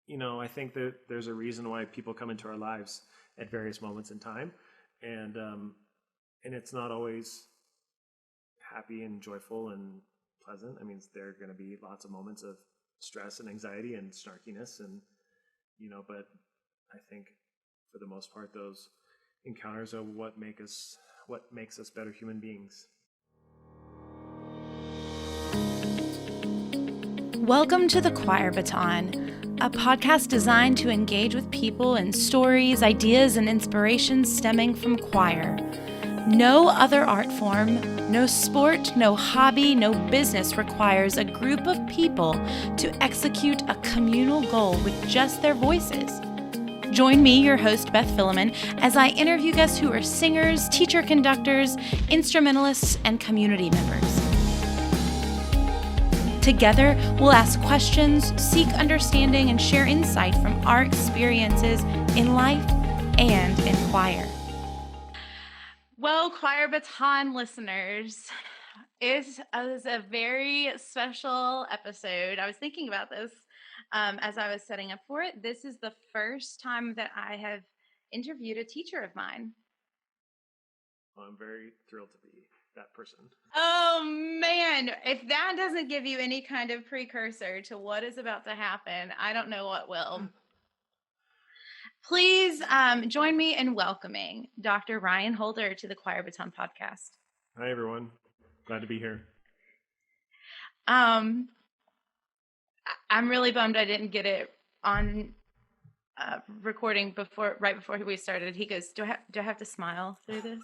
I think that there's a reason why people come into our lives at various moments in time, and it's not always happy and joyful and pleasant. I mean, there are going to be lots of moments of stress and anxiety and snarkiness, and but I think for the most part, those encounters are what makes us better human beings. Welcome to The Choir Baton, a podcast designed to engage with people in stories, ideas, and inspirations stemming from choir. No other art form, no sport, no hobby, no business requires a group of people to execute a communal goal with just their voices. Join me, your host, Beth Philemon, as I interview guests who are singers, teacher conductors, instrumentalists, and community members. Together, we'll ask questions, seek understanding, and share insight from our experiences in life and in choir. Well, Choir Baton listeners, it is a very special episode. I was thinking about this as I was setting up for it. This is the first time that I have interviewed a teacher of mine. Well, I'm very thrilled to be that person. Oh man, if that doesn't give you any kind of precursor to what is about to happen, I don't know what will. Please join me in welcoming Dr. Ryan Holder to the Choir Baton podcast. Hi everyone, glad to be here. I'm really bummed I didn't get it on recording right before we started. He goes, do I have to smile through this?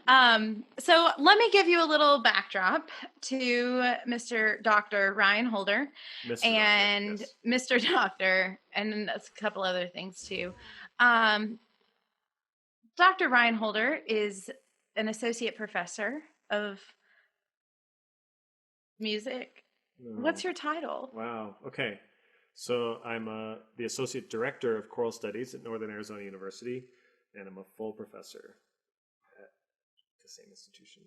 So let me give you a little backdrop to Mr. Dr. Ryan Holder and Doctor, yes. Mr. Doctor, and a couple other things too. Dr. Ryan Holder is an associate professor of music. What's your title? Wow. Okay. So I'm the associate director of choral studies at Northern Arizona University, and I'm a full professor the same institution,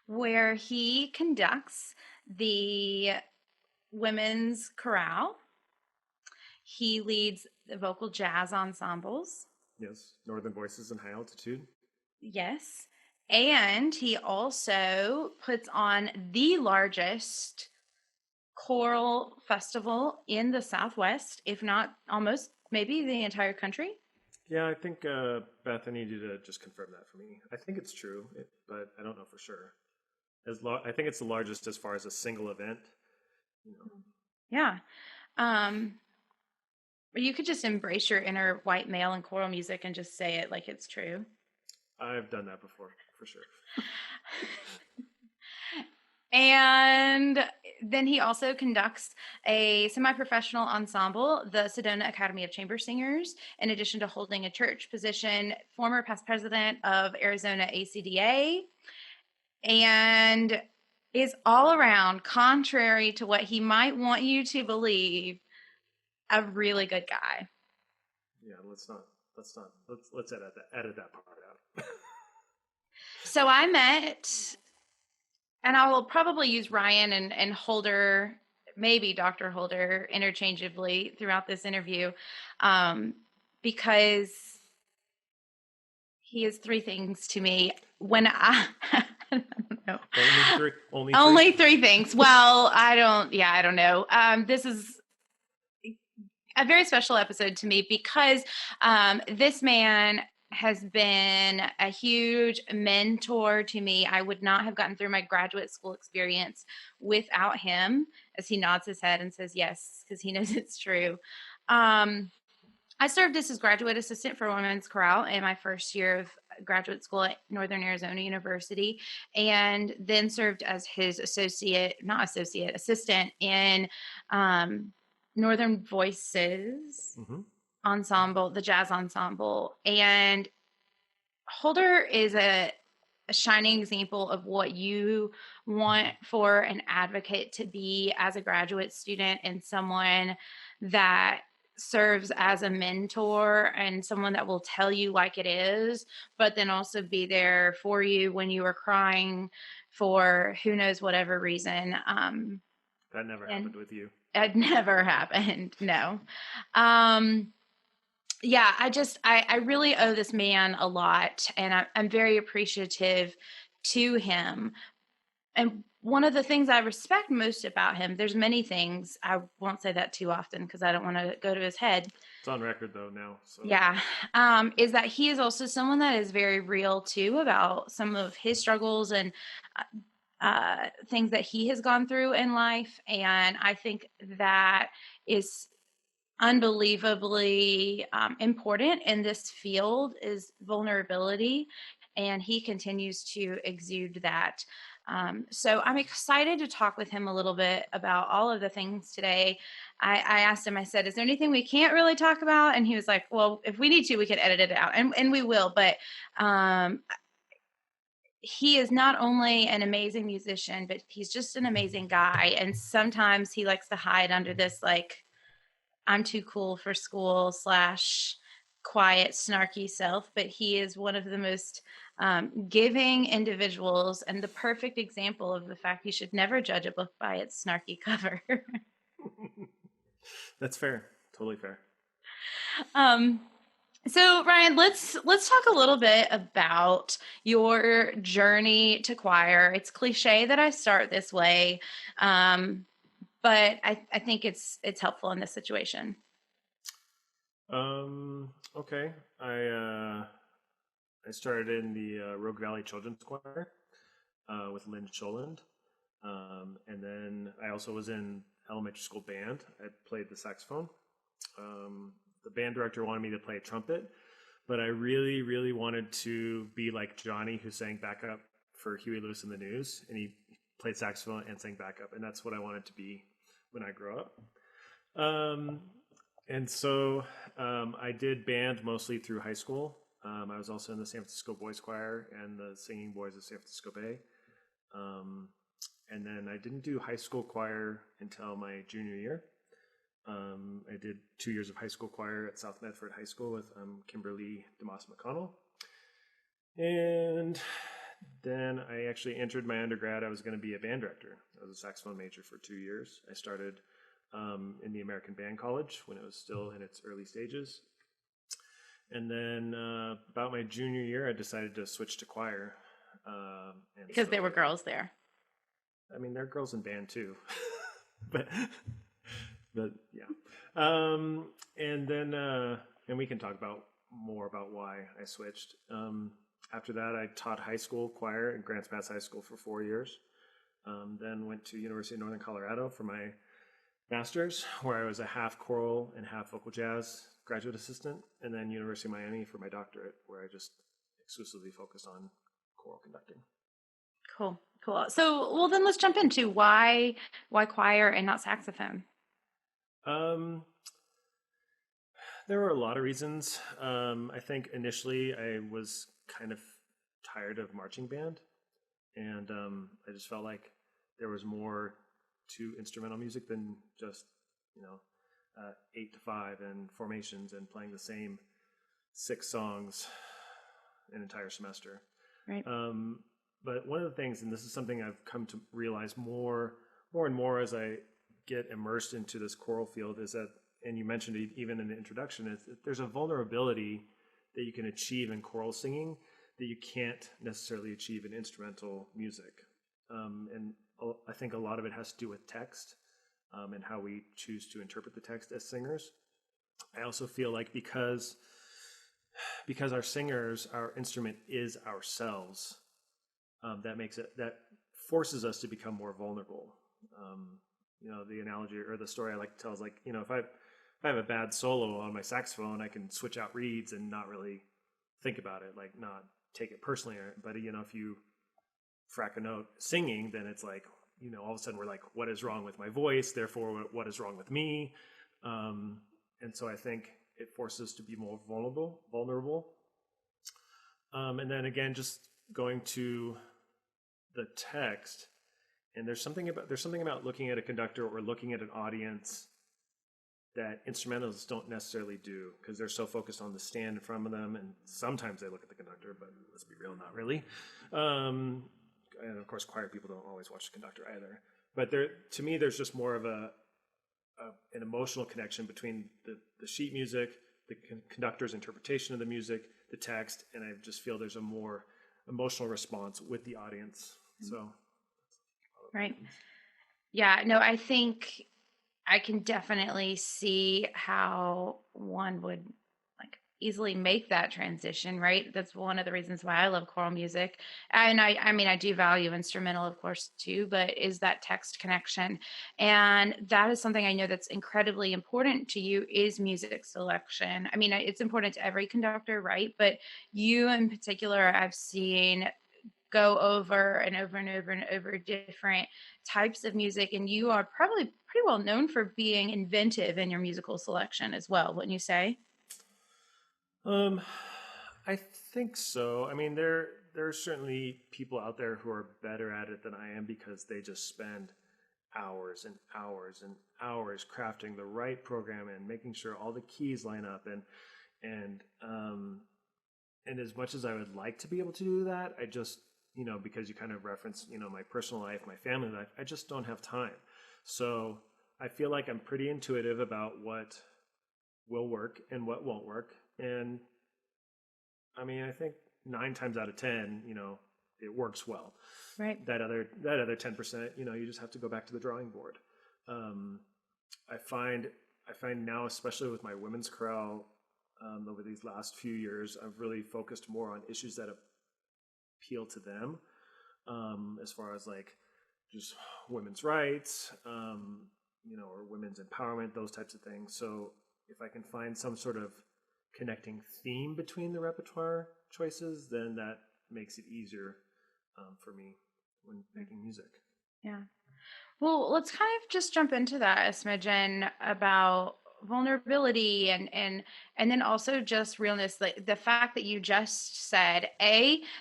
where he conducts the women's chorale. He leads the vocal jazz ensembles. Yes, Northern Voices in High Altitude. Yes, and he also puts on the largest choral festival in the Southwest, if not almost maybe the entire country. Yeah, I think, Beth, I need you to just confirm that for me. I think it's true, but I don't know for sure. I think it's the largest as far as a single event. Yeah. You could just embrace your inner white male in choral music and just say it like it's true. I've done that before, for sure. And then he also conducts a semi-professional ensemble, the Sedona Academy of Chamber Singers, in addition to holding a church position, former past president of Arizona ACDA, and is all around, contrary to what he might want you to believe, a really good guy. Yeah, let's edit that part out. So I met, and I will probably use Ryan and Holder, maybe Dr. Holder, interchangeably throughout this interview, because he is three things to me. When I don't know. Only three things. Well, I don't know. This is a very special episode to me because this man has been a huge mentor to me. I would not have gotten through my graduate school experience without him, as he nods his head and says yes, because he knows it's true. I served as his graduate assistant for women's chorale in my first year of graduate school at Northern Arizona University, and then served as his assistant in Northern Voices ensemble, the jazz ensemble. And Holder is a shining example of what you want for an advocate to be as a graduate student, and someone that serves as a mentor and someone that will tell you like it is, but then also be there for you when you are crying for who knows whatever reason. That never happened with you. It never happened. No. Yeah, I really owe this man a lot, and I'm very appreciative to him. And one of the things I respect most about him, there's many things, I won't say that too often because I don't want to go to his head. It's on record though now. So yeah, is that he is also someone that is very real too about some of his struggles and things that he has gone through in life. And I think that is unbelievably important in this field is vulnerability, and he continues to exude that. So I'm excited to talk with him a little bit about all of the things today. I asked him, I said, is there anything we can't really talk about? And he was like, well, if we need to, we can edit it out, and we will. But he is not only an amazing musician, but he's just an amazing guy. And sometimes he likes to hide under this, like, I'm too cool for school / quiet, snarky self, but he is one of the most giving individuals and the perfect example of the fact you should never judge a book by its snarky cover. That's fair. Totally fair. So Ryan, let's talk a little bit about your journey to choir. It's cliche that I start this way, but I think it's helpful in this situation. Okay. I started in the Rogue Valley Children's Choir with Lynn Scholand. And then I also was in elementary school band. I played the saxophone. The band director wanted me to play trumpet, but I really, really wanted to be like Johnny, who sang backup for Huey Lewis and the News, and he played saxophone and sang backup, and that's what I wanted to be when I grow up. And so I did band mostly through high school. I was also in the San Francisco Boys Choir and the Singing Boys of San Francisco Bay. And then I didn't do high school choir until my junior year. I did 2 years of high school choir at South Medford High School with Kimberly DeMoss McConnell. And then I actually entered my undergrad. I was going to be a band director. I was a saxophone major for 2 years. I started in the American Band College when it was still in its early stages. And then about my junior year, I decided to switch to choir. Because there were girls there. I mean, there are girls in band too. but yeah. And then, and we can talk about more about why I switched. After that, I taught high school choir at Grants Pass High School for 4 years. Then went to University of Northern Colorado for my master's, where I was a half choral and half vocal jazz graduate assistant. And then University of Miami for my doctorate, where I just exclusively focused on choral conducting. Cool. So, well, then let's jump into why choir and not saxophone? There were a lot of reasons. I think initially I was kind of tired of marching band, and I just felt like there was more to instrumental music than just 8-5 and formations and playing the same 6 songs an entire semester. Right. But one of the things, and this is something I've come to realize more and more as I get immersed into this choral field, is that, and you mentioned it even in the introduction, is that there's a vulnerability that you can achieve in choral singing that you can't necessarily achieve in instrumental music. And I think a lot of it has to do with text and how we choose to interpret the text as singers. I also feel like because our singers, our instrument is ourselves, that forces us to become more vulnerable. The analogy or the story I like to tell is like, if I have a bad solo on my saxophone, I can switch out reeds and not really think about it, like not take it personally. But if you frack a note singing, then it's like, all of a sudden we're like, what is wrong with my voice? Therefore, what is wrong with me? And so I think it forces us to be more vulnerable. And then again, just going to the text, and there's something about looking at a conductor or looking at an audience that instrumentalists don't necessarily do, because they're so focused on the stand in front of them, and sometimes they look at the conductor, but let's be real, not really. And of course, choir people don't always watch the conductor either. But to me, there's just more of a an emotional connection between the sheet music, the conductor's interpretation of the music, the text, and I just feel there's a more emotional response with the audience. So, right. Yeah, no, I think I can definitely see how one would like easily make that transition, right? That's one of the reasons why I love choral music. And I mean, I do value instrumental, of course, too, but is that text connection. And that is something I know that's incredibly important to you is music selection. I mean, it's important to every conductor, right? But you in particular, I've seen go over and over and over and over different types of music, and you are probably pretty well known for being inventive in your musical selection as well, wouldn't you say? I think so. I mean, there are certainly people out there who are better at it than I am because they just spend hours and hours and hours crafting the right program and making sure all the keys line up and and as much as I would like to be able to do that, I just, because you kind of reference, my personal life, my family life, I just don't have time. So I feel like I'm pretty intuitive about what will work and what won't work. And I mean, I think 9 times out of 10, it works well. Right. That other 10%, you just have to go back to the drawing board. I find now, especially with my women's chorale, over these last few years, I've really focused more on issues that appeal to them, as far as like just women's rights, or women's empowerment, those types of things. So if I can find some sort of connecting theme between the repertoire choices, then that makes it easier for me when making music. Yeah. Well, let's kind of just jump into that a smidgen about vulnerability and then also just realness, like the fact that you just said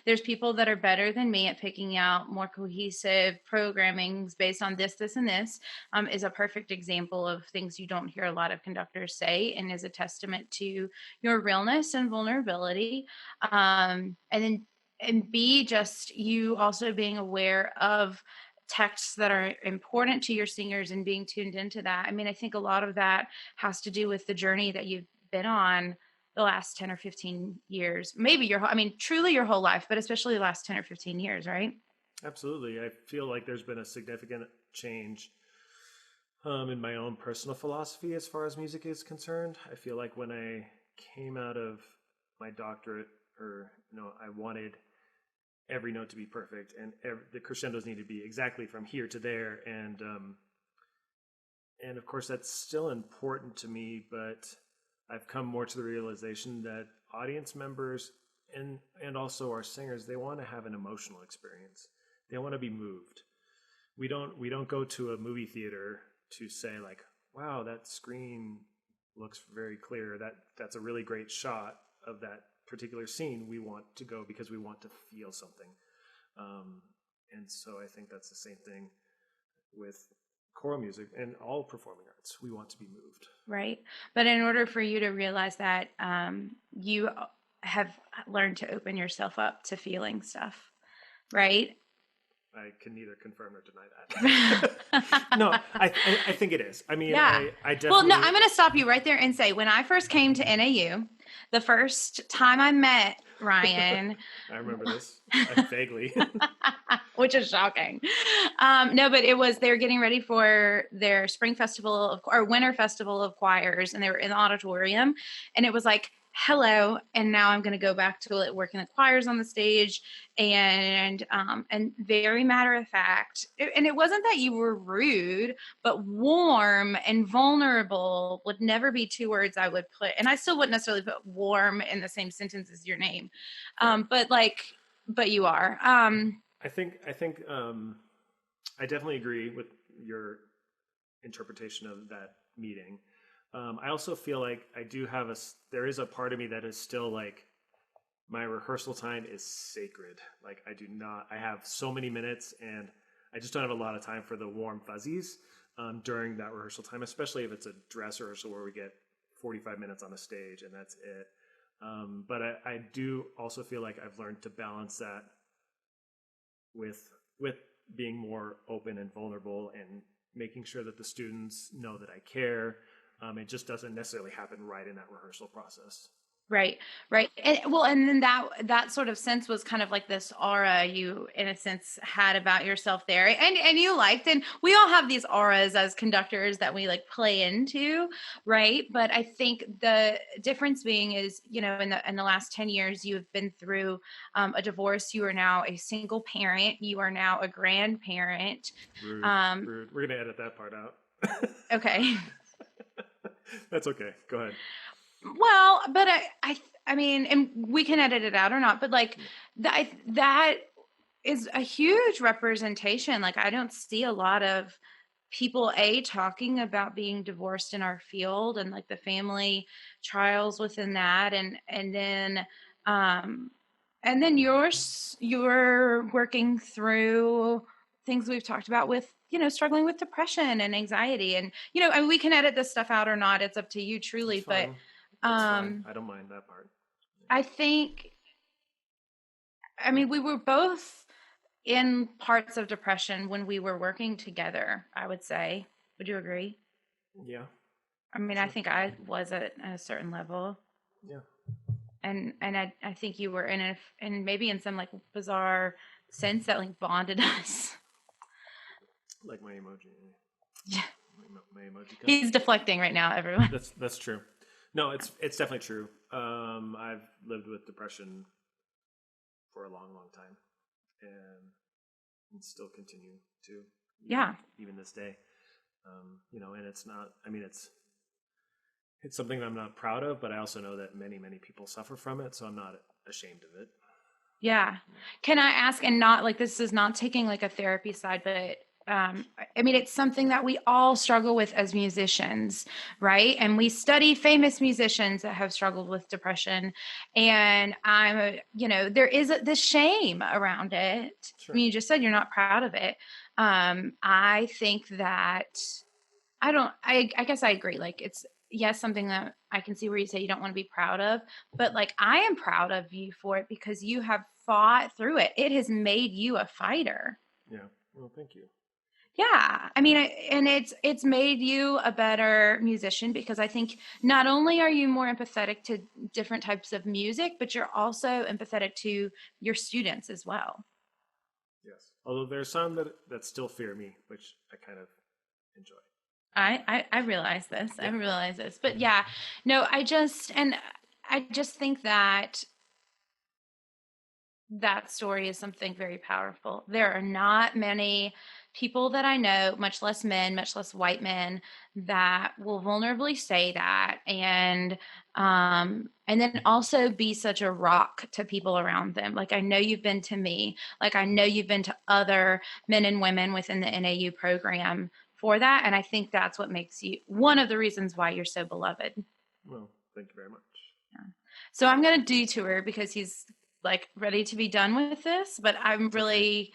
there's people that are better than me at picking out more cohesive programmings based on this and this, is a perfect example of things you don't hear a lot of conductors say and is a testament to your realness and vulnerability. And B, just you also being aware of texts that are important to your singers and being tuned into that. I mean, I think a lot of that has to do with the journey that you've been on the last 10 or 15 years, maybe truly your whole life, but especially the last 10 or 15 years, right? Absolutely. I feel like there's been a significant change in my own personal philosophy as far as music is concerned. I feel like when I came out of my doctorate, I wanted every note to be perfect and the crescendos need to be exactly from here to there, and of course that's still important to me, but I've come more to the realization that audience members and also our singers, they want to have an emotional experience. They want to be moved. We don't go to a movie theater to say like, wow, that screen looks very clear, that's a really great shot of that particular scene. We want to go because we want to feel something, and so I think that's the same thing with choral music and all performing arts. We want to be moved, right? But in order for you to realize that, you have learned to open yourself up to feeling stuff, right? I can neither confirm or deny that. No, I think it is. I mean, yeah. I definitely... Well, no, I'm going to stop you right there and say, when I first came to NAU, the first time I met Ryan... I remember this vaguely. Which is shocking. No, but they were getting ready for their spring festival or winter festival of choirs, and they were in the auditorium, and it was like, hello, and now I'm going to go back to working the choirs on the stage, and very matter of fact, and it wasn't that you were rude, but warm and vulnerable would never be two words I would put, and I still wouldn't necessarily put warm in the same sentence as your name, but you are. I think I definitely agree with your interpretation of that meeting. I also feel like there is a part of me that is still like, my rehearsal time is sacred. Like I have so many minutes and I just don't have a lot of time for the warm fuzzies during that rehearsal time, especially if it's a dress rehearsal where we get 45 minutes on a stage and that's it. But I do also feel like I've learned to balance that with being more open and vulnerable and making sure that the students know that I care. It just doesn't necessarily happen right in that rehearsal process. Right. And then that sort of sense was kind of like this aura you, in a sense, had about yourself there, and you liked. And we all have these auras as conductors that we like play into, right? But I think the difference being is, in the last 10 years, you have been through a divorce. You are now a single parent. You are now a grandparent. Rude. We're gonna edit that part out. Okay. That's okay. Go ahead. Well, but I mean, and we can edit it out or not, but like that is a huge representation. Like, I don't see a lot of people talking about being divorced in our field, and like the family trials within that, and then you're working through things we've talked about with, struggling with depression and anxiety, and we can edit this stuff out or not. It's up to you truly, but that's fine. I don't mind that part. I think, we were both in parts of depression when we were working together, I would say. Would you agree? Yeah. Sure. I think I was at a certain level. Yeah. And I think you were and maybe in some like bizarre sense that like bonded us. Like my emoji. Yeah. My emoji cut. He's deflecting right now, everyone. That's true. No, it's definitely true. I've lived with depression for a long, long time, and still continue to. Even this day, and it's not. It's something that I'm not proud of, but I also know that many, many people suffer from it, so I'm not ashamed of it. Yeah. Can I ask, and not like this is not taking like a therapy side, but it's something that we all struggle with as musicians, right? And we study famous musicians that have struggled with depression. And there is this shame around it. Sure. You just said you're not proud of it. I think that I guess I agree. Like, it's, yes, something that I can see where you say you don't want to be proud of, but like, I am proud of you for it because you have fought through it. It has made you a fighter. Yeah. Well, thank you. Yeah. And it's made you a better musician, because I think not only are you more empathetic to different types of music, but you're also empathetic to your students as well. Yes. Although there's some that still fear me, which I kind of enjoy. I realize this. Yeah. I realize this. But yeah, no, I just think that story is something very powerful. There are not many people that I know, much less men, much less white men, that will vulnerably say that, and then also be such a rock to people around them. Like, I know you've been to me, like I know you've been to other men and women within the NAU program for that, and I think that's what makes you one of the reasons why you're so beloved. Well, thank you very much. Yeah. So I'm going to detour because he's like ready to be done with this, but I'm really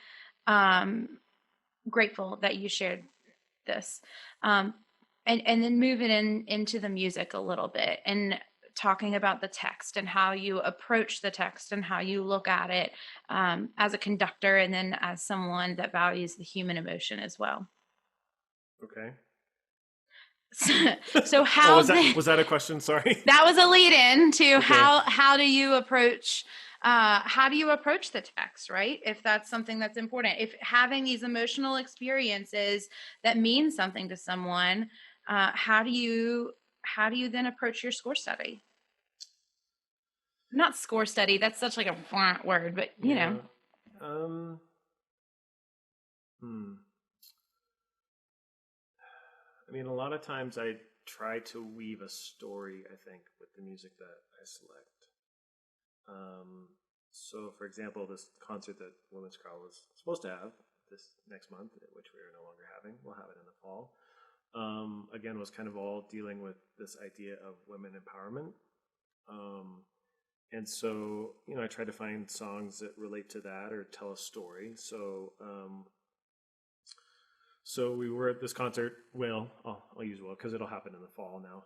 grateful that you shared this, and then moving into the music a little bit and talking about the text and how you approach the text and how you look at it as a conductor, and then as someone that values the human emotion as well. Okay. So how was that a question? Sorry. That was a lead in to okay. how do you approach the text, right? If that's something that's important, if having these emotional experiences that mean something to someone, how do you then approach your score study? Not score study, that's such like a font word, but you know. A lot of times I try to weave a story, I think, with the music that I select. So, for example, this concert that Women's Chorale was supposed to have this next month, which we are no longer having, we'll have it in the fall, again, was kind of all dealing with this idea of women empowerment. And so, I try to find songs that relate to that or tell a story. So we were at this concert. I'll use Will because it'll happen in the fall now.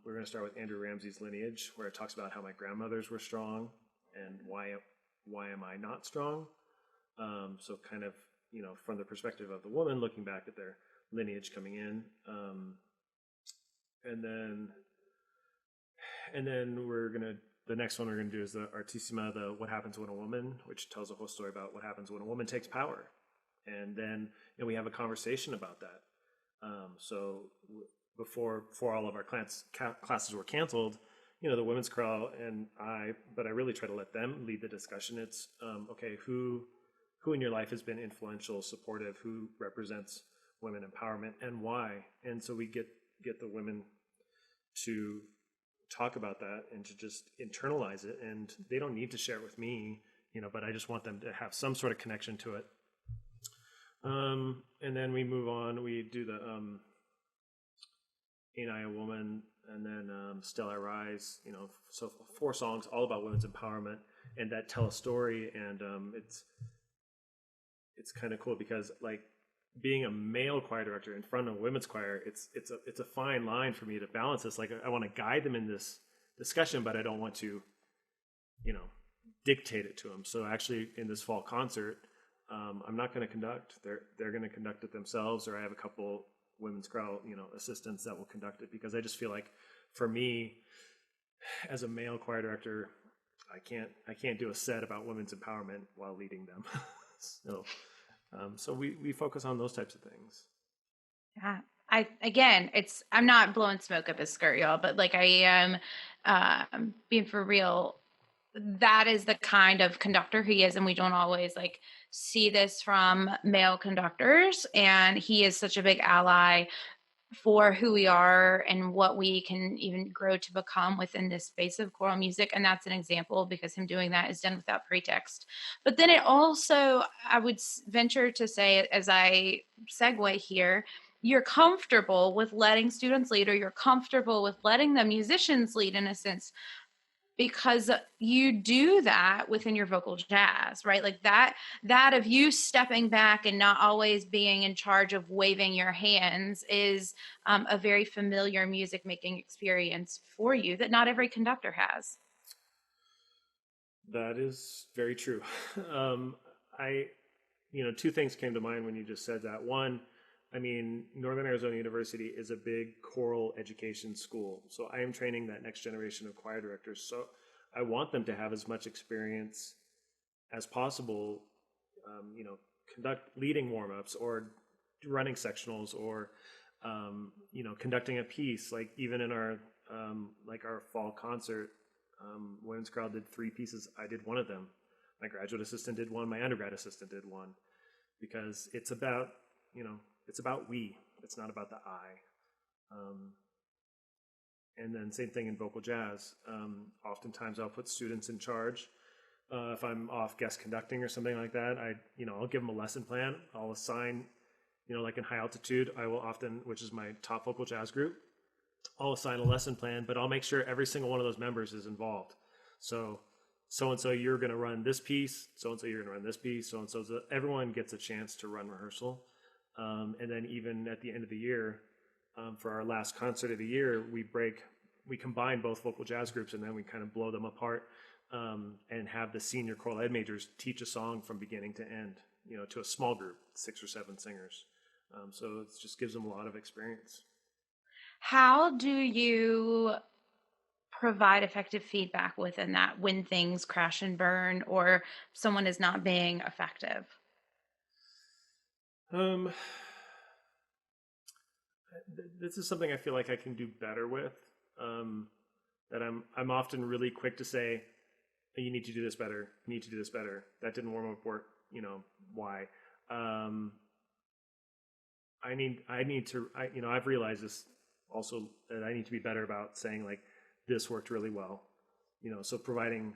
We're going to start with Andrew Ramsey's Lineage, where it talks about how my grandmothers were strong and why am I not strong. So kind of from the perspective of the woman, looking back at their lineage coming in, and then the next one we're gonna do is the Artissima, the What Happens When a Woman, which tells a whole story about what happens when a woman takes power, and then we have a conversation about that. Before all of our classes were canceled, the women's chorale but I really try to let them lead the discussion. It's okay, who in your life has been influential, supportive, who represents women empowerment, and why? And so we get the women to talk about that and to just internalize it, and they don't need to share it with me, but I just want them to have some sort of connection to it. And then we move on. We do the Ain't I a Woman, and then Still I Rise, so 4 songs all about women's empowerment and that tell a story. And it's kind of cool because, like, being a male choir director in front of a women's choir, it's a fine line for me to balance this. Like, I want to guide them in this discussion, but I don't want to, dictate it to them. So actually, in this fall concert, I'm not going to conduct. They're going to conduct it themselves, or I have a couple women's chorale, assistants that will conduct it, because I just feel like, for me, as a male choir director, I can't do a set about women's empowerment while leading them. So we focus on those types of things. Yeah. I'm not blowing smoke up his skirt, y'all, but like, I am being for real. That is the kind of conductor he is, and we don't always like see this from male conductors, and he is such a big ally for who we are and what we can even grow to become within this space of choral music. And that's an example, because him doing that is done without pretext. But then it also, I would venture to say, as I segue here, you're comfortable with letting students lead, or you're comfortable with letting the musicians lead, in a sense, because you do that within your vocal jazz, right? Like that of you stepping back and not always being in charge of waving your hands is a very familiar music making experience for you that not every conductor has. That is very true. Two things came to mind when you just said that. One, Northern Arizona University is a big choral education school. So I am training that next generation of choir directors. So I want them to have as much experience as possible, leading warm-ups or running sectionals, or, conducting a piece. Like, even in our fall concert, women's chorale did 3 pieces. I did one of them. My graduate assistant did one. My undergrad assistant did one, because it's about, it's about we. It's not about the I. And then same thing in vocal jazz. Oftentimes I'll put students in charge. If I'm off guest conducting or something like that, I'll give them a lesson plan. I'll assign, like in high altitude, I will often, which is my top vocal jazz group, I'll assign a lesson plan, but I'll make sure every single one of those members is involved. So-and-so, you're going to run this piece. So-and-so, you're going to run this piece. So-and-so, everyone gets a chance to run rehearsal. And then even at the end of the year, for our last concert of the year, we combine both vocal jazz groups, and then we kind of blow them apart, and have the senior choral ed majors teach a song from beginning to end, to a small group, 6 or 7 singers. So it just gives them a lot of experience. How do you provide effective feedback within that when things crash and burn, or someone is not being effective? This is something I feel like I can do better with. That I'm often really quick to say, you need to do this better. You need to do this better. That didn't warm up work. Why? I've realized this also, that I need to be better about saying, like, this worked really well. So providing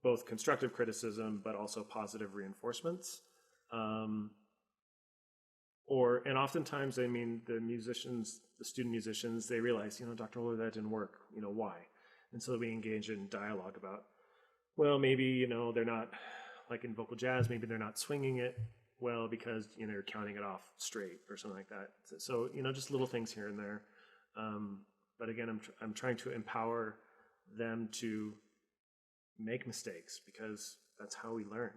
both constructive criticism, but also positive reinforcements. And oftentimes, the musicians, the student musicians, they realize, Dr. Oler, that didn't work. Why? And so we engage in dialogue about, well, maybe, they're not, like in vocal jazz, maybe they're not swinging it well because, you're counting it off straight or something like that. So, just little things here and there. But again, I'm trying to empower them to make mistakes, because that's how we learn.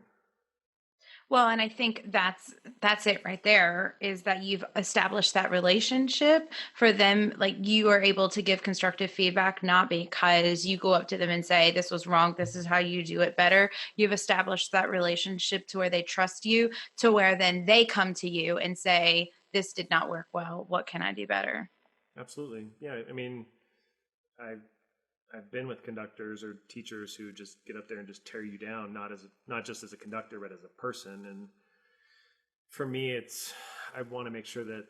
Well, and I think that's it right there, is that you've established that relationship for them. Like, you are able to give constructive feedback, not because you go up to them and say, this was wrong, this is how you do it better. You've established that relationship to where they trust you, to where then they come to you and say, this did not work well. What can I do better? Absolutely. Yeah. I mean, I've been with conductors or teachers who just get up there and just tear you down, not just as a conductor, but as a person. And for me, I want to make sure that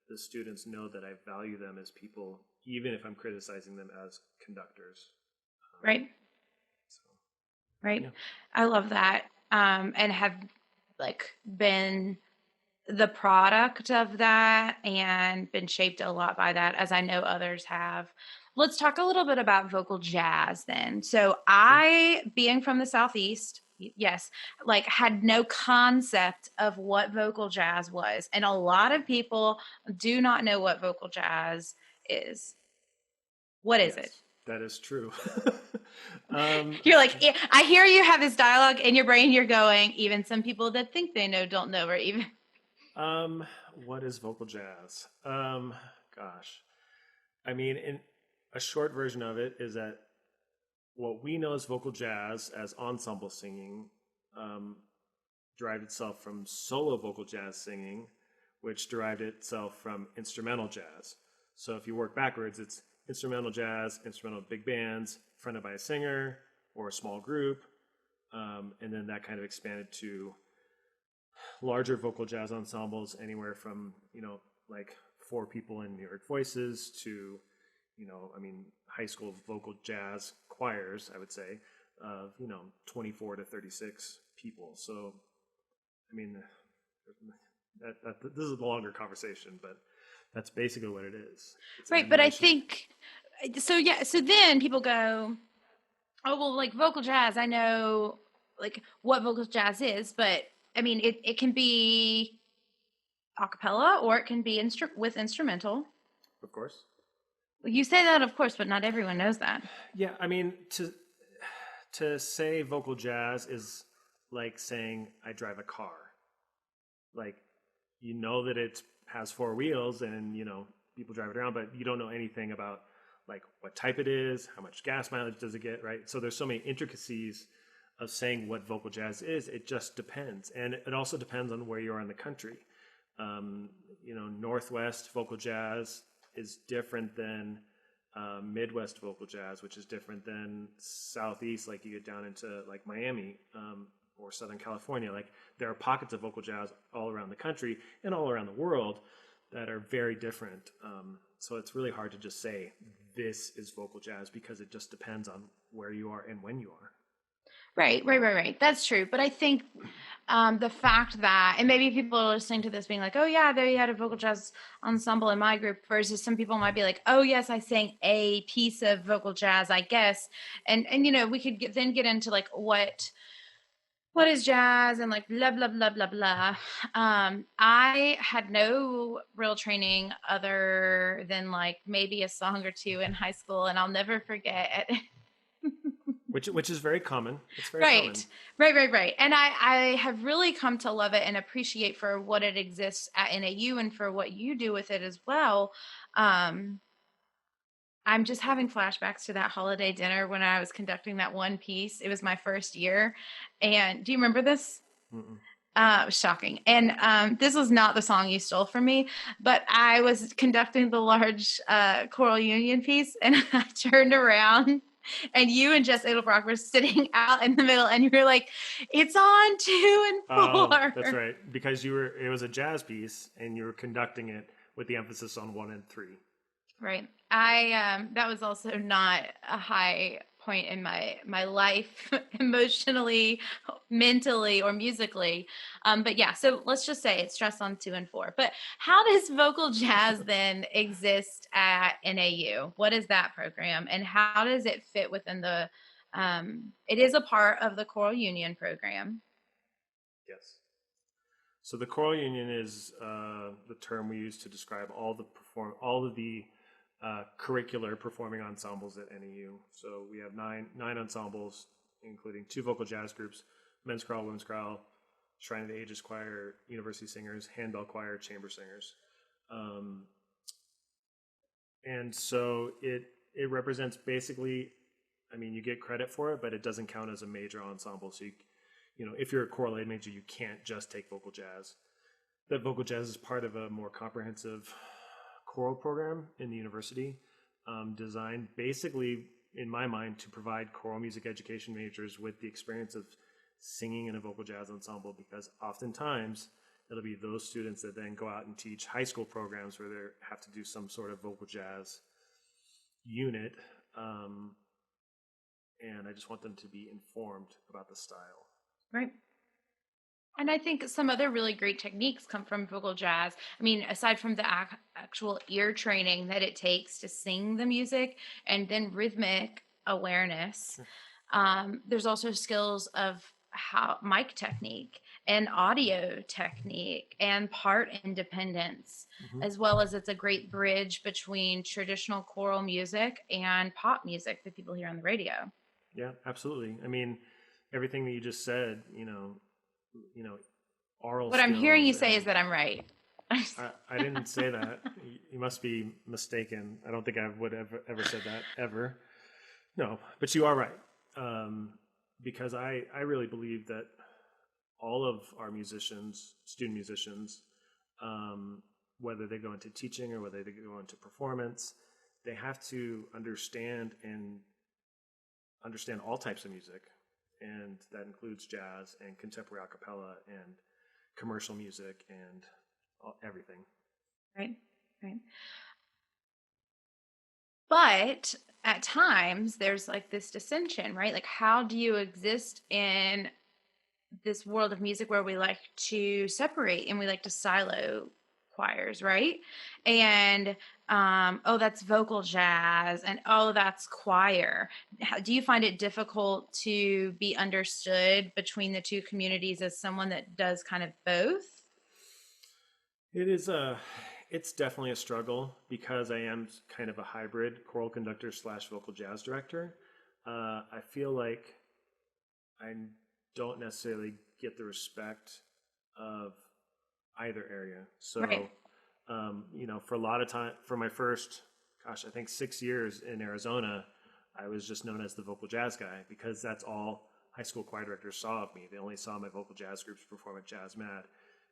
the students know that I value them as people, even if I'm criticizing them as conductors. Right. So, Right. yeah. I love that. And have like been the product of that and been shaped a lot by that, as I know others have. Let's talk a little bit about vocal jazz then. So Sure. I, being from the Southeast, yes, like had no concept of what vocal jazz was. And a lot of people do not know what vocal jazz is. What is it? Yes, that is true. You're like, I hear you have this dialogue in your brain. You're going, even some people that think they know don't know, or even. What is vocal jazz? Gosh, I mean, in a short version of it is that what we know as vocal jazz, as ensemble singing, derived itself from solo vocal jazz singing, which derived itself from instrumental jazz. So if you work backwards, it's instrumental jazz, instrumental big bands, fronted by a singer or a small group, and then that kind of expanded to larger vocal jazz ensembles, anywhere from like 4 people in New York Voices to I mean, high school vocal jazz choirs, I would say, of 24 to 36 people. So I mean, this is a longer conversation, but that's basically what it is. It's Right, but I think so. Yeah, so then people go, "Oh, well, like vocal jazz, I know like what vocal jazz is, but I mean, it can be a cappella or it can be with instrumental." Of course. You say that, of course, but not everyone knows that. Yeah, I mean, to say vocal jazz is like saying I drive a car. Like, that it has 4 wheels and people drive it around, but you don't know anything about like what type it is, how much gas mileage does it get, right? So there's so many intricacies of saying what vocal jazz is. It just depends, and it also depends on where you are in the country. Northwest vocal jazz is different than Midwest vocal jazz, which is different than Southeast, like you get down into like Miami or Southern California. Like, there are pockets of vocal jazz all around the country and all around the world that are very different. So it's really hard to just say this is vocal jazz, because it just depends on where you are and when you are. Right. That's true. But I think the fact that, and maybe people are listening to this being like, oh yeah, they had a vocal jazz ensemble in my group, versus some people might be like, oh yes, I sang a piece of vocal jazz, I guess. And we could then get into like what is jazz and like blah blah blah blah blah. I had no real training other than like maybe a song or two in high school, and I'll never forget. Which is very common. It's very Right. common. Right. And I have really come to love it and appreciate for what it exists at NAU and for what you do with it as well. I'm just having flashbacks to that holiday dinner when I was conducting that one piece. It was my first year. And do you remember this? Shocking. And this was not the song you stole from me, but I was conducting the large choral union piece, and I turned around and you and Jess Edelbrock were sitting out in the middle, and you were like, it's on 2 and 4. Oh, that's right. Because it was a jazz piece and you were conducting it with the emphasis on 1 and 3. Right. That was also not a high point in my life, emotionally, mentally, or musically. But yeah, so let's just say it's stress on 2 and 4. But how does vocal jazz then exist at NAU? What is that program, and how does it fit within the? It is a part of the choral union program. Yes. So the choral union is the term we use to describe all of the curricular performing ensembles at NAU. So we have nine ensembles, including 2 vocal jazz groups, men's chorale, women's chorale, Shrine of the Ages choir, university singers, handbell choir, chamber singers. And so it represents basically, I mean, you get credit for it, but it doesn't count as a major ensemble. So you know, if you're a choral aid major, you can't just take vocal jazz. That vocal jazz is part of a more comprehensive choral program in the university, designed basically, in my mind, to provide choral music education majors with the experience of singing in a vocal jazz ensemble, because oftentimes it'll be those students that then go out and teach high school programs where they have to do some sort of vocal jazz unit. And I just want them to be informed about the style. Right. And I think some other really great techniques come from vocal jazz. I mean, aside from the actual ear training that it takes to sing the music and then rhythmic awareness, there's also skills of how mic technique and audio technique and part independence, as well as it's a great bridge between traditional choral music and pop music that people hear on the radio. Yeah, absolutely. I mean, everything that you just said, you know, oral. What I'm hearing you say is that I'm right. I didn't say that. You must be mistaken. I don't think I would have ever said that, ever. No, but you are right. Because I really believe that all of our musicians, student musicians, whether they go into teaching or whether they go into performance, they have to understand all types of music. And that includes jazz and contemporary a cappella and commercial music and everything. Right. But at times there's like this dissension, right? Like, how do you exist in this world of music where we like to separate and we like to silo choirs, right? And oh, that's vocal jazz, and oh, that's choir. Do you find it difficult to be understood between the two communities as someone that does kind of both? It is it's definitely a struggle, because I am kind of a hybrid choral conductor / vocal jazz director. I feel like I don't necessarily get the respect of either area. So, right. You know, for a lot of time, for my first, I think 6 years in Arizona, I was just known as the vocal jazz guy, because that's all high school choir directors saw of me. They only saw my vocal jazz groups perform at Jazz Mad.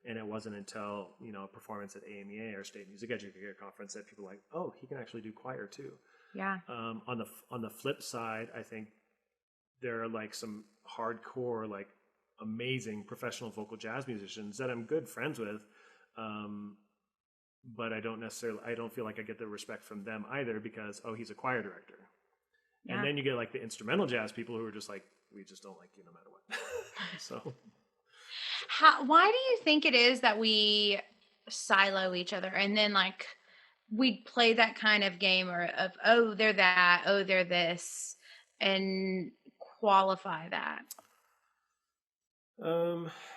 And it wasn't until, you know, a performance at AMEA, or State Music Educator Conference, that people were like, oh, he can actually do choir too. Yeah. On the flip side, I think there are like some hardcore, like amazing professional vocal jazz musicians that I'm good friends with. But I don't feel like I get the respect from them either, because, oh, he's a choir director. Yeah. And then you get like the instrumental jazz people who are just like, we just don't like you no matter what. So. Why do you think it is that we silo each other, and then like we play that kind of game of, oh, they're that, oh, they're this, and qualify that?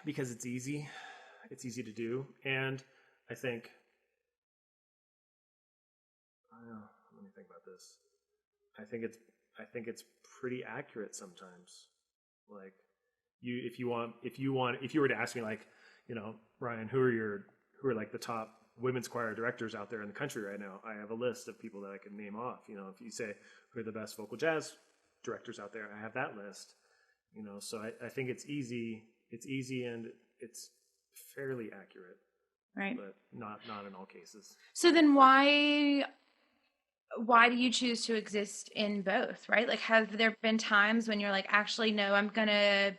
Because it's easy. It's easy to do. And I think, let me think about this. I think it's pretty accurate sometimes. Like, if you were to ask me, like, you know, Ryan, who are like the top women's choir directors out there in the country right now, I have a list of people that I could name off. You know, if you say who are the best vocal jazz directors out there, I have that list. You know, so I think it's easy and it's fairly accurate, right? But not in all cases. So then why do you choose to exist in both, right? Like, have there been times when you're like, actually, no, I'm going to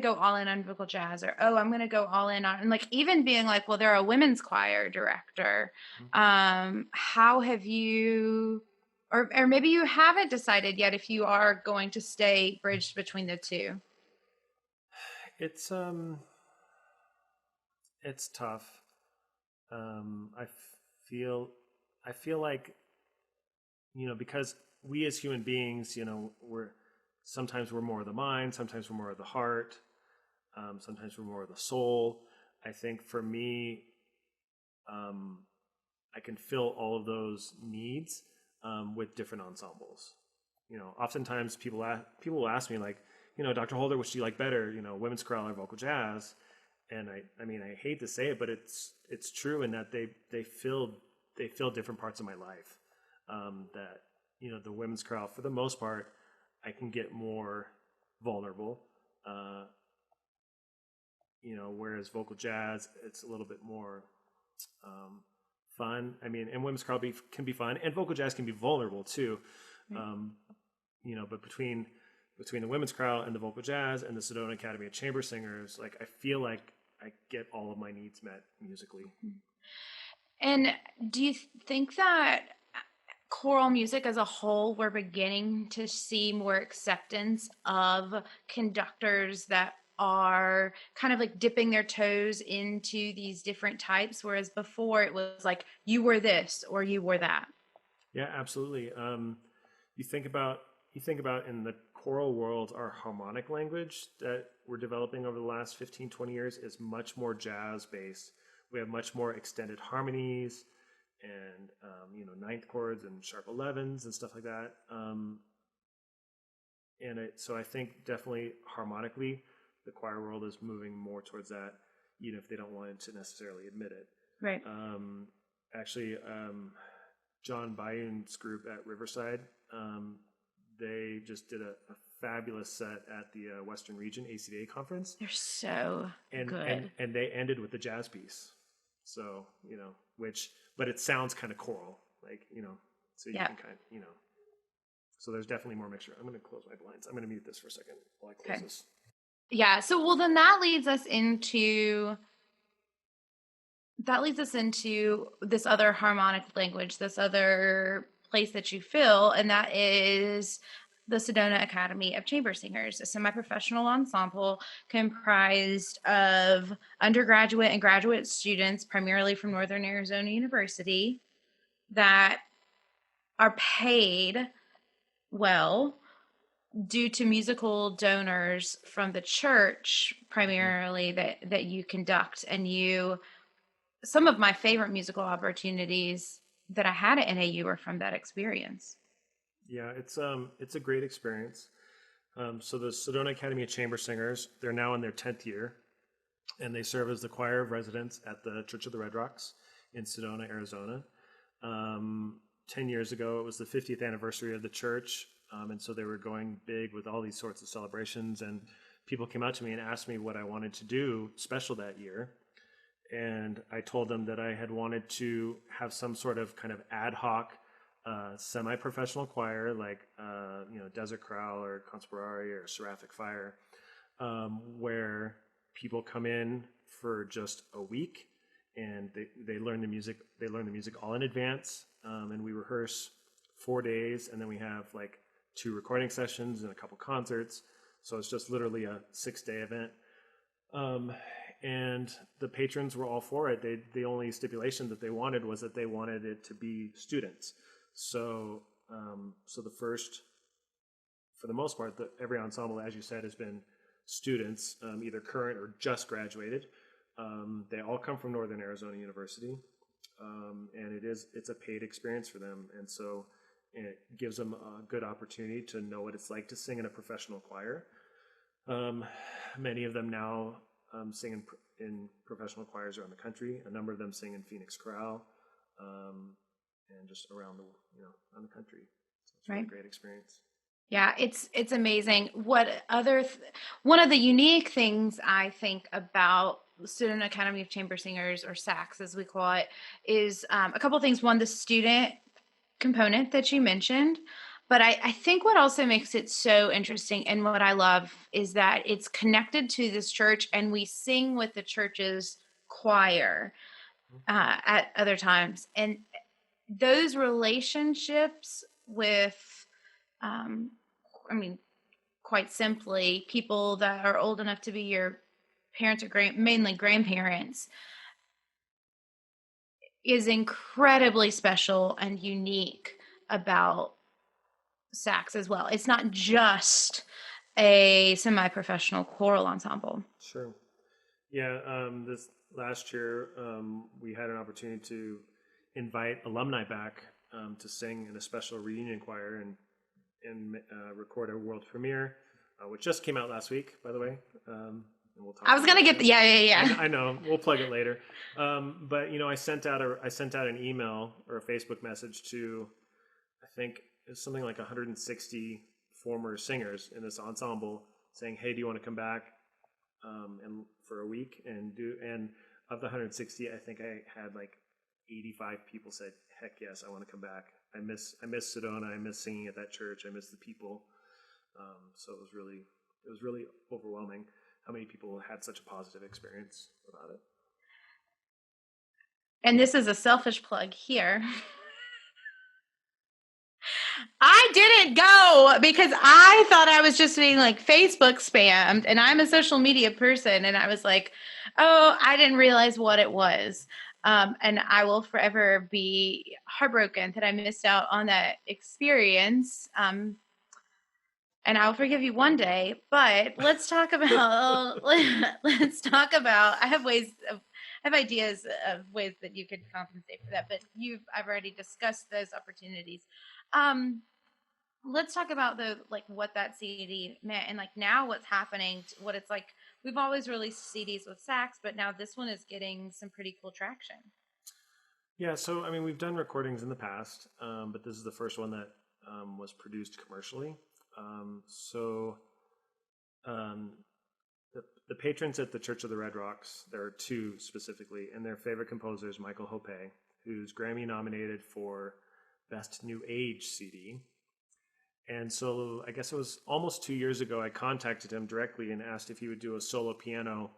go all in on vocal jazz, or, oh, I'm going to go all in on, and like even being like, well, they're a women's choir director. How have you, or maybe you haven't decided yet if you are going to stay bridged between the two? It's tough. I feel like, you know, because we as human beings, you know, sometimes we're more of the mind, sometimes we're more of the heart, sometimes we're more of the soul. I think for me, I can fill all of those needs with different ensembles. You know, oftentimes people will ask me, like, Dr. Holder, which do you like better, women's chorale or vocal jazz? And I mean, I hate to say it, but it's true in that they fill different parts of my life. That, the women's chorale, for the most part, I can get more vulnerable. Whereas vocal jazz, it's a little bit more fun. I mean, and women's chorale can be fun, and vocal jazz can be vulnerable too. But between the women's chorale and the vocal jazz and the Sedona Academy of Chamber Singers, like I feel like I get all of my needs met musically. And do you think that choral music as a whole, we're beginning to see more acceptance of conductors that are kind of like dipping their toes into these different types, whereas before it was like you were this or you were that? Yeah, absolutely. You think about in the choral world, our harmonic language that we're developing over the last 15, 20 years is much more jazz based. We have much more extended harmonies and ninth chords and sharp 11s and stuff like that. So I think definitely harmonically, the choir world is moving more towards that, even if they don't want to necessarily admit it. Right. Actually, John Bayon's group at Riverside, they just did a fabulous set at the Western Region ACDA conference. They're so good. And they ended with the jazz piece. So, but it sounds kind of choral, like, so you can kind of, so there's definitely more mixture. I'm going to close my blinds. I'm going to mute this for a second while I close this. Yeah. So, well, then that leads us into this other harmonic language, this other place that you fill, and that is the Sedona Academy of Chamber Singers, a semi-professional ensemble comprised of undergraduate and graduate students, primarily from Northern Arizona University, that are paid well due to musical donors from the church, primarily that you conduct. And some of my favorite musical opportunities that I had at NAU were from that experience. Yeah, it's a great experience. So the Sedona Academy of Chamber Singers, they're now in their 10th year, and they serve as the choir of residence at the Church of the Red Rocks in Sedona, Arizona. 10 years ago, it was the 50th anniversary of the church, and so they were going big with all these sorts of celebrations, and people came out to me and asked me what I wanted to do special that year. And I told them that I had wanted to have some sort of kind of ad hoc semi-professional choir, like Desert Chorale or Conspirare or Seraphic Fire, where people come in for just a week and they learn the music. They learn the music all in advance, and we rehearse 4 days, and then we have like 2 recording sessions and a couple concerts. So it's just literally a 6-day event. And the patrons were all for it. The only stipulation that they wanted was that they wanted it to be students. So, for the most part, every ensemble, as you said, has been students, either current or just graduated. They all come from Northern Arizona University, and it's a paid experience for them. And so it gives them a good opportunity to know what it's like to sing in a professional choir. Many of them now sing in professional choirs around the country. A number of them sing in Phoenix Chorale, and just around the country. So it's really a great experience. Yeah, it's amazing. One of the unique things I think about the Student Academy of Chamber Singers, or SACS as we call it, is a couple of things. One, the student component that you mentioned. But I think what also makes it so interesting and what I love is that it's connected to this church, and we sing with the church's choir at other times. And those relationships with, quite simply, people that are old enough to be your parents or mainly grandparents, is incredibly special and unique about SACS as well. It's not just a semi-professional choral ensemble. Sure. Yeah. This last year, we had an opportunity to invite alumni back to sing in a special reunion choir and record a world premiere which just came out last week, by the way. And we'll talk. I was gonna get yeah. I know. We'll plug it later. But I sent out an email or a Facebook message to, I think it's something like 160 former singers in this ensemble, saying, "Hey, do you want to come back and for a week and do?" And of the 160, I think I had like 85 people said, "Heck yes, I want to come back. I miss Sedona. I miss singing at that church. I miss the people." So it was really overwhelming how many people had such a positive experience about it. And this is a selfish plug here. I didn't go because I thought I was just being like Facebook spammed, and I'm a social media person, and I was like, oh, I didn't realize what it was. And I will forever be heartbroken that I missed out on that experience. And I'll forgive you one day, but let's talk about, I have ideas of ways that you could compensate for that, but I've already discussed those opportunities. Let's talk about what that CD meant and like now what's happening, what it's like. We've always released CDs with sax, but now this one is getting some pretty cool traction. Yeah. So, I mean, we've done recordings in the past, but this is the first one that was produced commercially. The patrons at the Church of the Red Rocks, there are two specifically, and their favorite composer is Michael Hope, who's Grammy nominated for Best New Age CD. And so I guess it was almost 2 years ago, I contacted him directly and asked if he would do a solo piano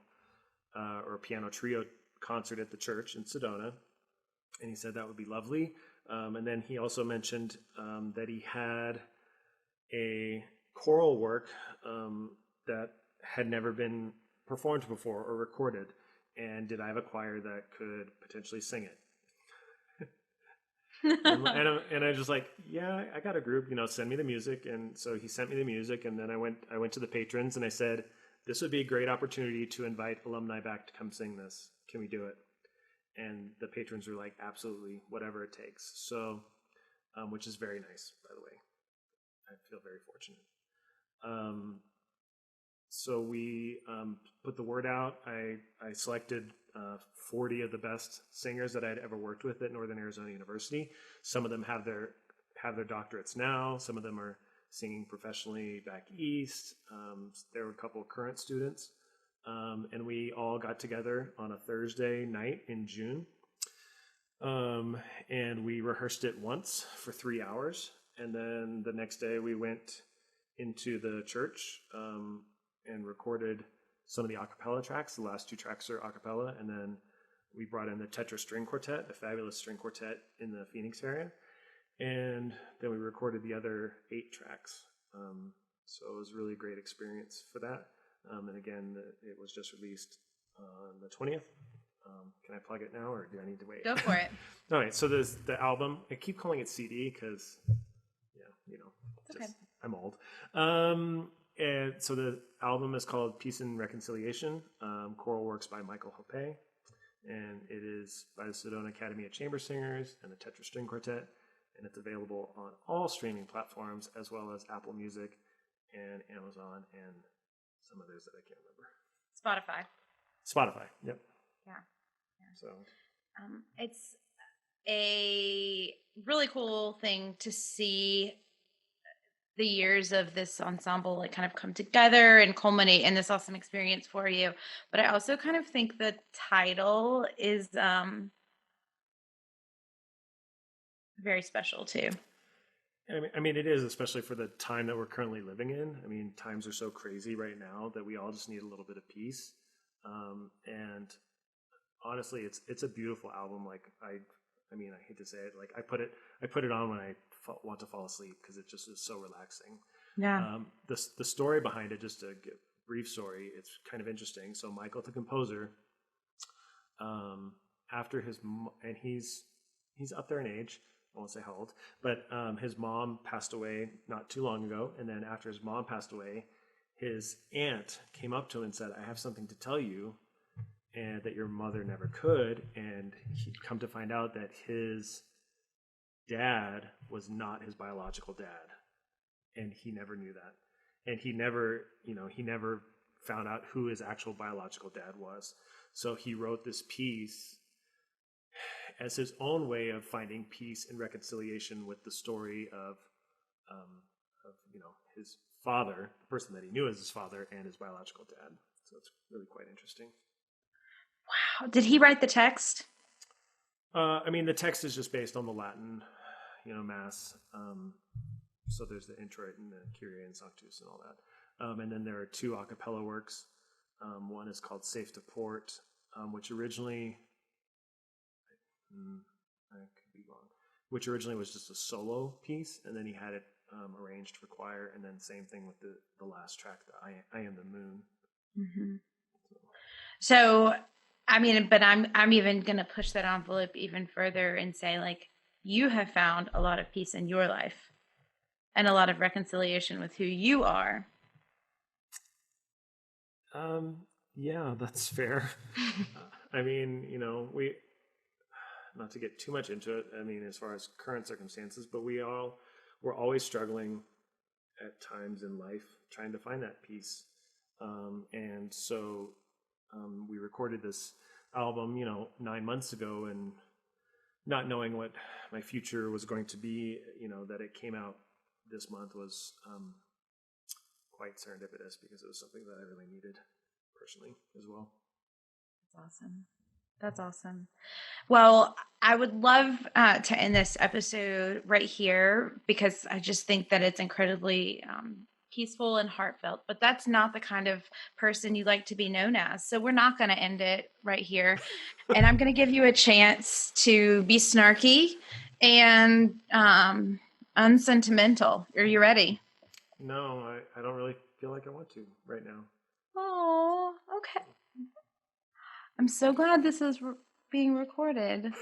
or a piano trio concert at the church in Sedona. And he said that would be lovely. And then he also mentioned that he had a choral work that had never been performed before or recorded, and did I have a choir that could potentially sing it? and I was just like, yeah, I got a group, send me the music. And so he sent me the music, and then I went to the patrons and I said, this would be a great opportunity to invite alumni back to come sing this. Can we do it? And the patrons were like, absolutely, whatever it takes. So, which is very nice, by the way. I feel very fortunate. So we put the word out. I selected 40 of the best singers that I'd ever worked with at Northern Arizona University. Some of them have their doctorates now. Some of them are singing professionally back east. There were a couple of current students. And we all got together on a Thursday night in June. And we rehearsed it once for 3 hours. And then the next day we went into the church and recorded some of the a cappella tracks. The last 2 tracks are a cappella. And then we brought in the Tetra String Quartet, the fabulous string quartet in the Phoenix area. And then we recorded the other 8 tracks. So it was a really great experience for that. And again, it was just released on the 20th. Can I plug it now, or do I need to wait? Go for it. All right. So there's the album. I keep calling it CD because, okay. I'm old. And so the album is called Peace and Reconciliation, choral works by Michael Hope, and it is by the Sedona Academy of Chamber Singers and the Tetra String Quartet, and it's available on all streaming platforms as well as Apple Music and Amazon and some others that I can't remember. Spotify. Yep. Yeah. So it's a really cool thing to see the years of this ensemble kind of come together and culminate in this awesome experience for you. But I also kind of think the title is very special too. I mean, it is, especially for the time that we're currently living in. I mean, times are so crazy right now that we all just need a little bit of peace. And honestly, it's a beautiful album. Like I hate to say it, like I put it on when I want to fall asleep because it just is so relaxing. Yeah. The story behind it, just to give a brief story, it's kind of interesting. So Michael, the composer, after and he's up there in age. I won't say how old, but his mom passed away not too long ago. And then after his mom passed away, his aunt came up to him and said, I have something to tell you, and that your mother never could. And he'd come to find out that his dad was not his biological dad. And he never knew that. and he never found out who his actual biological dad was. So he wrote this piece as his own way of finding peace and reconciliation with the story of his father, the person that he knew as his father, and his biological dad. So it's really quite interesting. Wow. Did he write the text? The text is just based on the Latin, Mass. So there's the Introit and the Kyrie and Sanctus and all that. And then there are 2 a cappella works. One is called Safe to Port, which originally, I could be wrong, which originally was just a solo piece, and then he had it arranged for choir, and then same thing with the last track, the I Am the Moon. Mm-hmm. So, but I'm even going to push that envelope even further and say, like, you have found a lot of peace in your life and a lot of reconciliation with who you are. Yeah, that's fair. We, not to get too much into it, as far as current circumstances, but we're always struggling at times in life trying to find that peace. And so we recorded this album, 9 months ago, and not knowing what my future was going to be, that it came out this month was quite serendipitous, because it was something that I really needed personally as well. That's awesome. Well, I would love to end this episode right here, because I just think that it's incredibly peaceful and heartfelt, but that's not the kind of person you like to be known as. So we're not going to end it right here. And I'm going to give you a chance to be snarky and unsentimental. Are you ready? No, I don't really feel like I want to right now. Oh, okay. I'm so glad this is being recorded.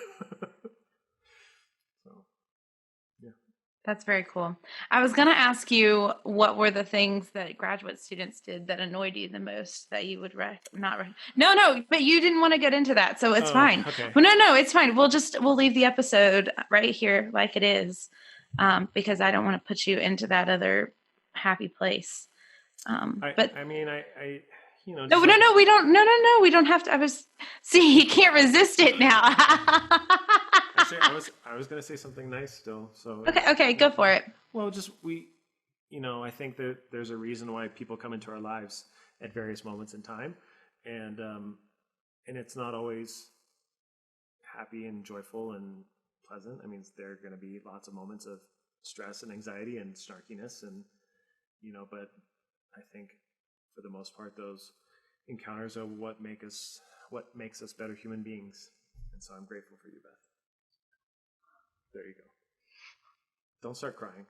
So, yeah. That's very cool. I was going to ask you, what were the things that graduate students did that annoyed you the most that you would No, but you didn't want to get into that, so it's fine. Okay. Well, no, it's fine. We'll leave the episode right here like it is, because I don't want to put you into that other happy place. No, we don't. No, we don't have to. See, you can't resist it now. Actually, I was going to say something nice still. So okay, go for it. Well, I think that there's a reason why people come into our lives at various moments in time, and it's not always happy and joyful and pleasant. There are going to be lots of moments of stress and anxiety and snarkiness, and but I think for the most part, those encounters are what makes us better human beings. And so I'm grateful for you, Beth. There you go. Don't start crying.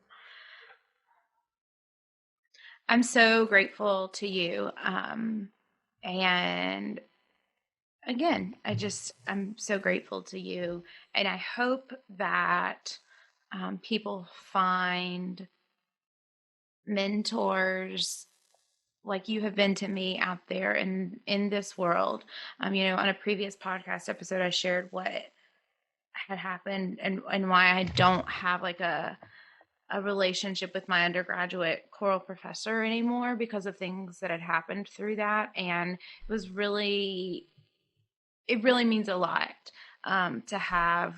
I'm so grateful to you. And again, I'm so grateful to you. And I hope that people find mentors like you have been to me out there in this world. On a previous podcast episode, I shared what had happened and why I don't have like a relationship with my undergraduate choral professor anymore, because of things that had happened through that. And it really means a lot to have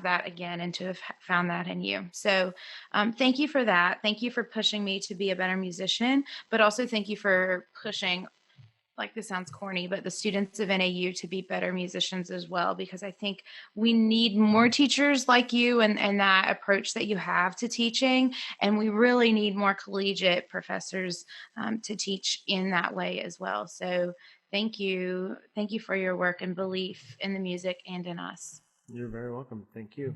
that again, and to have found that in you. So thank you for that. Thank you for pushing me to be a better musician, but also thank you for pushing, like, this sounds corny, but the students of NAU to be better musicians as well, because I think we need more teachers like you and that approach that you have to teaching. And we really need more collegiate professors to teach in that way as well. So thank you. Thank you for your work and belief in the music and in us. You're very welcome. Thank you.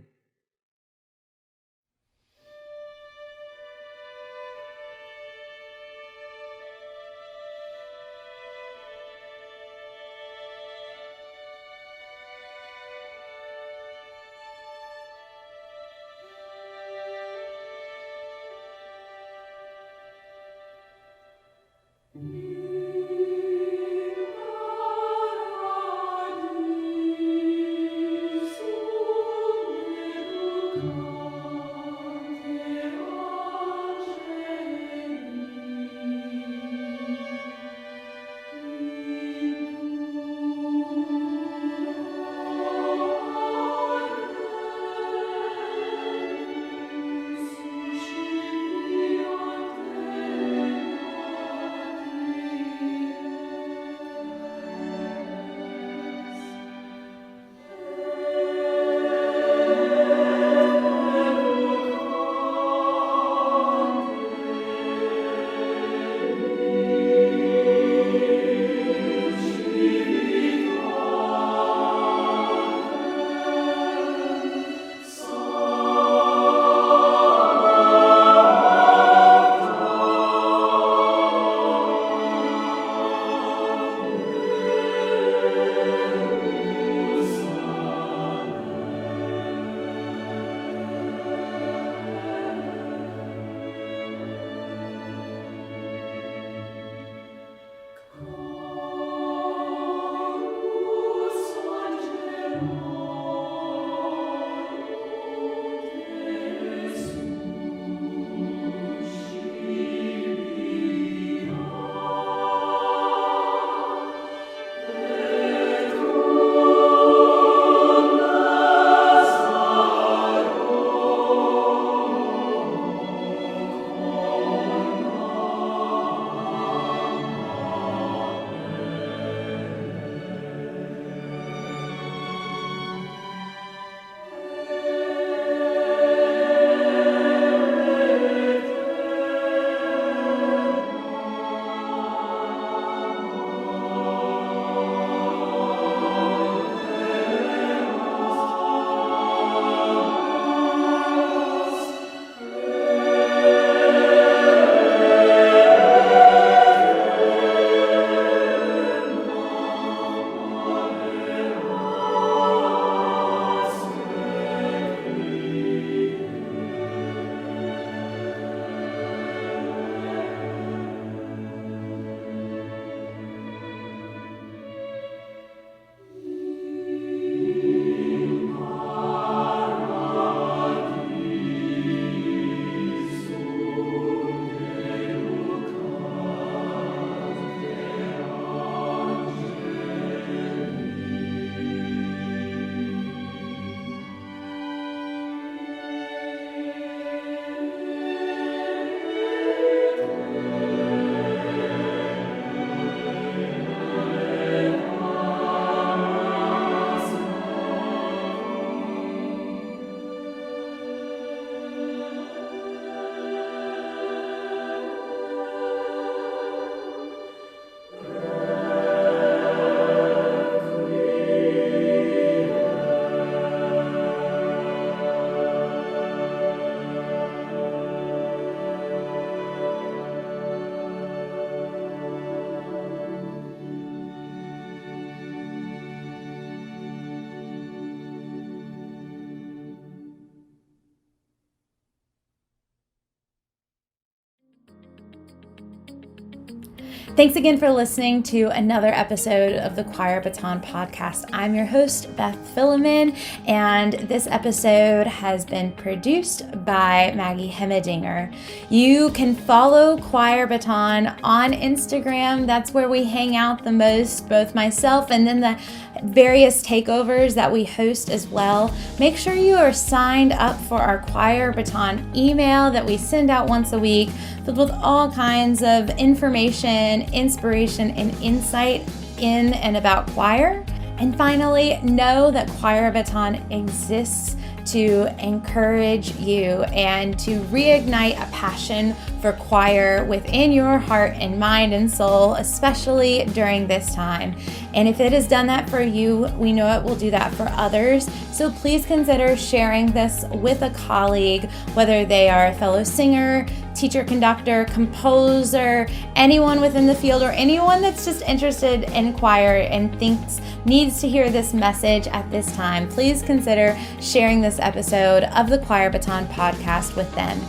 Thanks again for listening to another episode of the Choir Baton Podcast. I'm your host, Beth Philemon, and this episode has been produced by Maggie Hemmedinger. You can follow Choir Baton on Instagram. That's where we hang out the most, both myself and then the various takeovers that we host as well. Make sure you are signed up for our Choir Baton email that we send out once a week, filled with all kinds of information, inspiration, and insight in and about choir. And finally, know that Choir Baton exists to encourage you and to reignite a passion for choir within your heart and mind and soul, especially during this time. And if it has done that for you, we know it will do that for others. So please consider sharing this with a colleague, whether they are a fellow singer, teacher, conductor, composer, anyone within the field, or anyone that's just interested in choir and thinks needs to hear this message at this time. Please consider sharing this episode of the Choir Baton Podcast with them.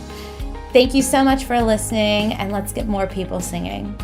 Thank you so much for listening, and let's get more people singing.